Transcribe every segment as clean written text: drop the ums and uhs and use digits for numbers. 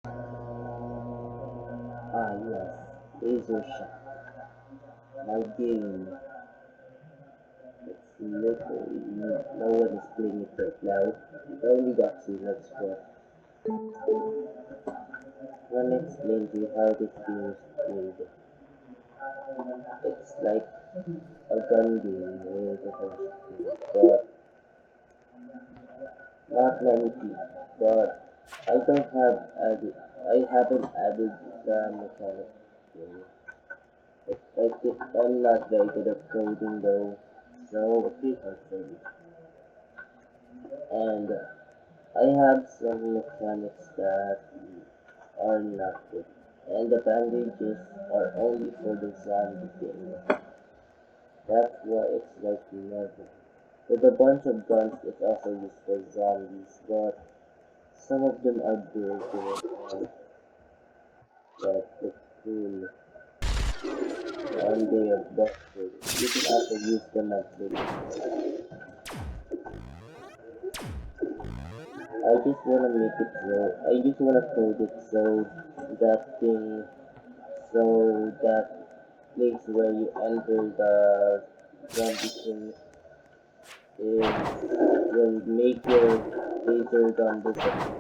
Ah, yes, Laser Shot. My game. It's literally no one is playing it right now. I only got two notes, but let me explain to you how this game is played. It's like a gun game where the first but not many people. But I don't have added. I haven't added the mechanic. I'm not very good at coding though, so it's pretty hard for me. And I have some mechanics that are not good. And the bandages are only for the zombie thing. That's why it's like never. With a bunch of guns, it's also used for zombies, but some of them are broken and that look cool. And they are busted. You can also use them as bullets. I just wanna make it so, I just wanna code it so that thing, so that place where you enter the zombie thing is will make your laser gun disappear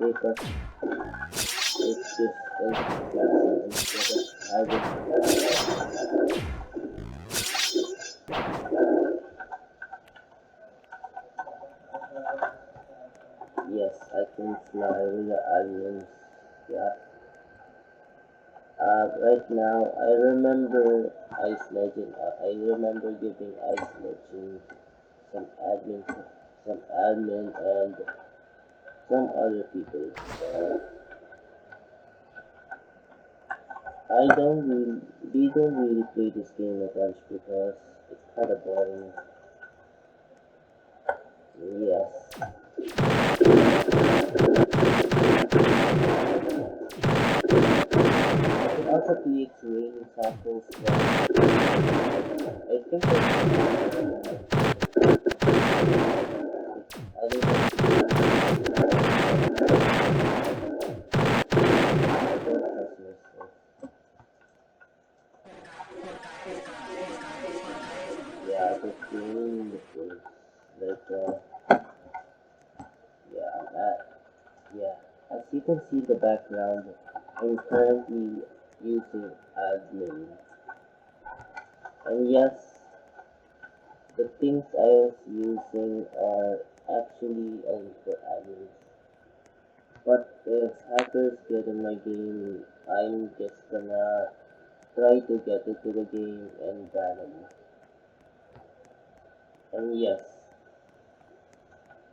because it's just instead of having yes, I can fly with the aliens. Yeah. Right now, I remember Ice Legend. I remember giving Ice Legend some admin, some admin, and some other people. I don't really, we don't really play this game a bunch because it's kind of boring. Yes. I can also play training samples, but I think I don't trust myself. Yeah, the training is like, yeah, yeah. As you can see in the background, I'm currently using admin. And yes, the things I was using are actually only for admins. But if hackers get in my game, I'm just gonna try to get into the game and ban them. And yes,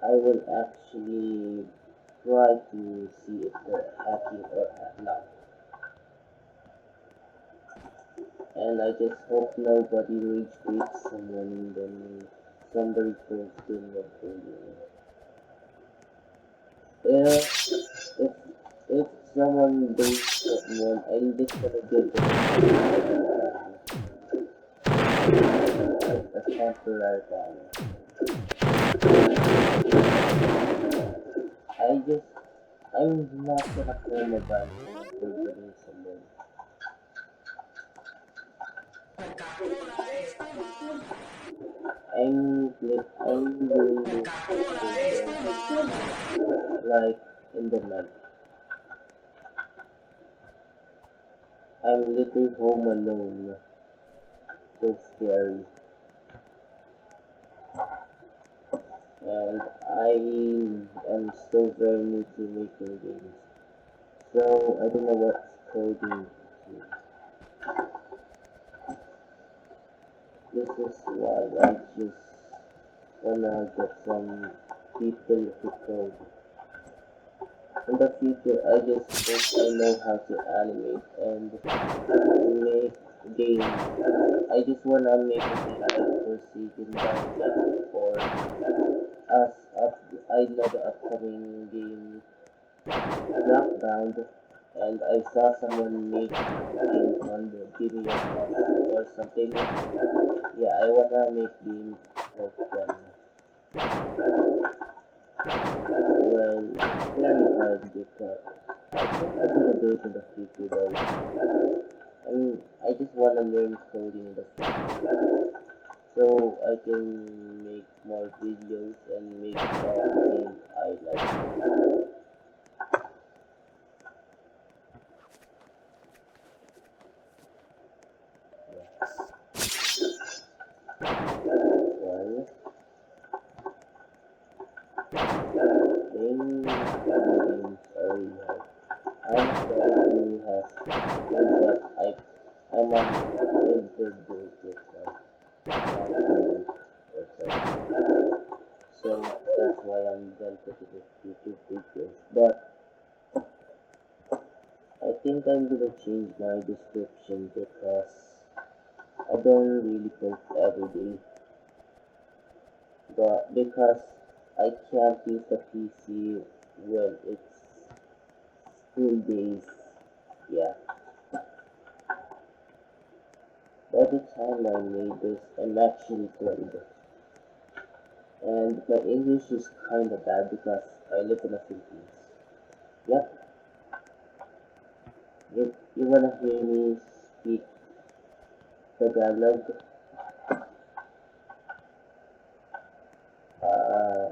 I will actually try to see if they're hacking or not. And I just hope nobody rage baits someone when somebody posts in what they're doing. If if someone baits someone, I'm just gonna give them a temporary ban. I just I'm not gonna call a ban for getting someone. I'm doing this like in the night. I'm little home alone. So scary. And I am still very new to making games. So I don't know what's coding to. This is why I just wanna get some people to code. In the future, I just hope I know how to animate and make games. I just wanna make a game like for Season Down for us. I know the upcoming game Blackbound, and I saw someone make a game on the video or something. Yeah, I wanna make games like them. Well, it's very hard because I think I do do it in the future though. I mean, I just wanna learn coding in the future so I can make more videos and make games I like. Well, playing other games are really hard. I'm sorry who has played that I'm on the website. So that's why I'm done to the YouTube videos. But I think I'm gonna change my description because I don't really post every day. But because I can't use the PC when it's school days, yeah. By the time I made this, I'm actually 20. And my English is kinda bad because I live in the Philippines. Yep, you wanna hear me speak Tagalog? Uh,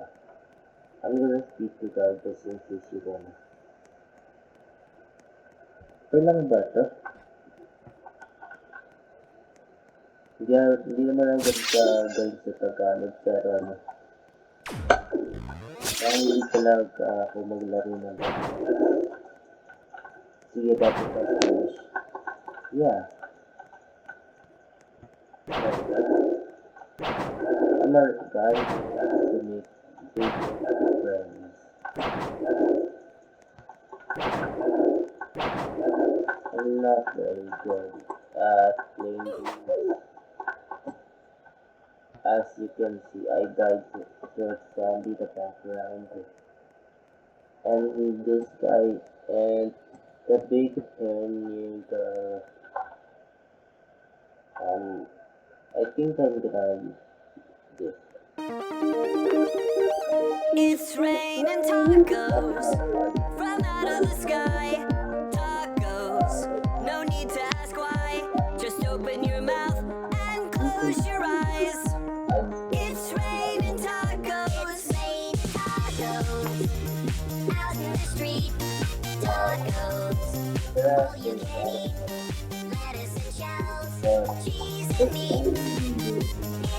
I'm gonna speak Tagalog just in case you wanna. Okay lang ba to? Hindi naman ang ganda galing sa Tagalog pero ano, hindi talaga ako maglaro ng sige dati sa English. Yeah, I'm a guy who likes to make big friends. I'm not very good at playing games. As you can see, I died to Sandy the background. And this guy and the big hair near the I think I'm gonna use this. It's raining tacos from out of the sky. Tacos, no need to ask why. Just open your mouth and close your eyes. It's raining tacos. Tacos out in the street. Tacos, all you can eat. Lettuce and shells, cheese and meat.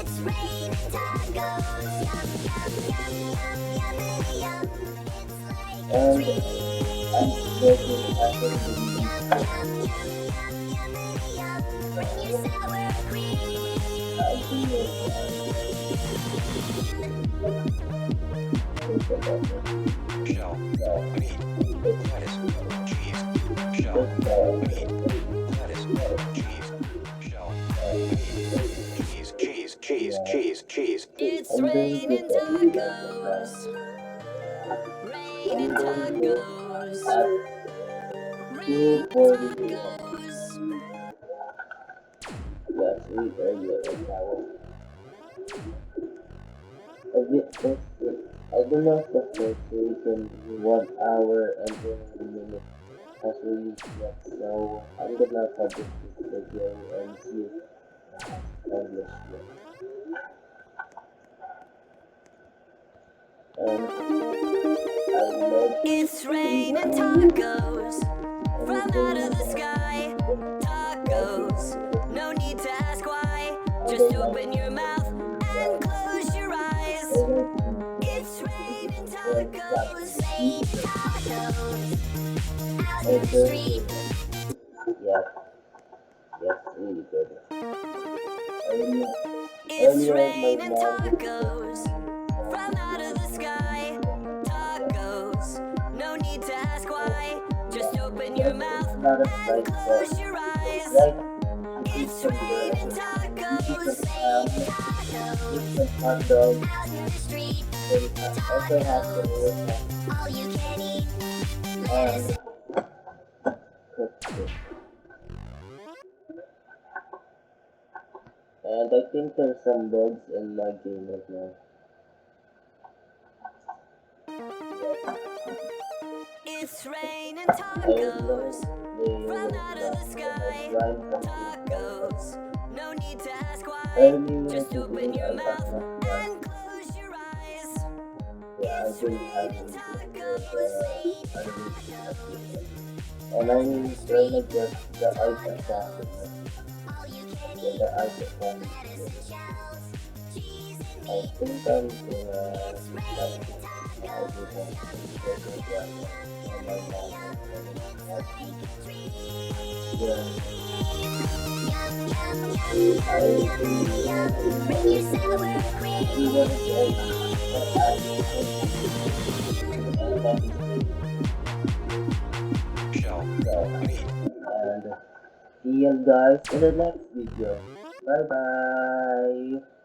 It's raining tacos. Yum, yum, yum, yum, yum, yum. It's like a And treat. I'm working at the Yum, yum, yum, yum, yum, yum. Bring your sour Shell, meat, lettuce, cheese, shell, meat, lettuce, cheese, shell, meat, cheese. It's raining tacos. Raining tacos. Raining 2:40 tacos. Yes, we earlier an hour. A bit I don't know if the first weekend 1 hour and 20 minutes as we use yet, so I'm gonna publish this video and see if it has published yet. And I love It's raining tacos from out of the sky. Tacos, no need to ask why. Just open your mouth and close your eyes. It's raining tacos. Raining tacos out in the street. yes, yes, really good. Earlier, It's earlier my raining mom tacos from out of the sky. Tacos, no need to ask why. Just open your mouth not a and like close your eyes. like It's raining tacos. different hot dogs. Out in the street. They also have the little All you can eat. Lettuce. cooked fish. And I think there's some bugs in my game right now. It's raining I know tacos. they From out of the sky, tacos. No need to ask why. Just open your mouth and close your eyes. yeah, I It's think raining tacos. and I'm trying to get the ice chocolate. Get the ice chocolate. I think I'm gonna like I'll do that. Yeah, Shell. Meat. and see you guys in the next video. Bye bye.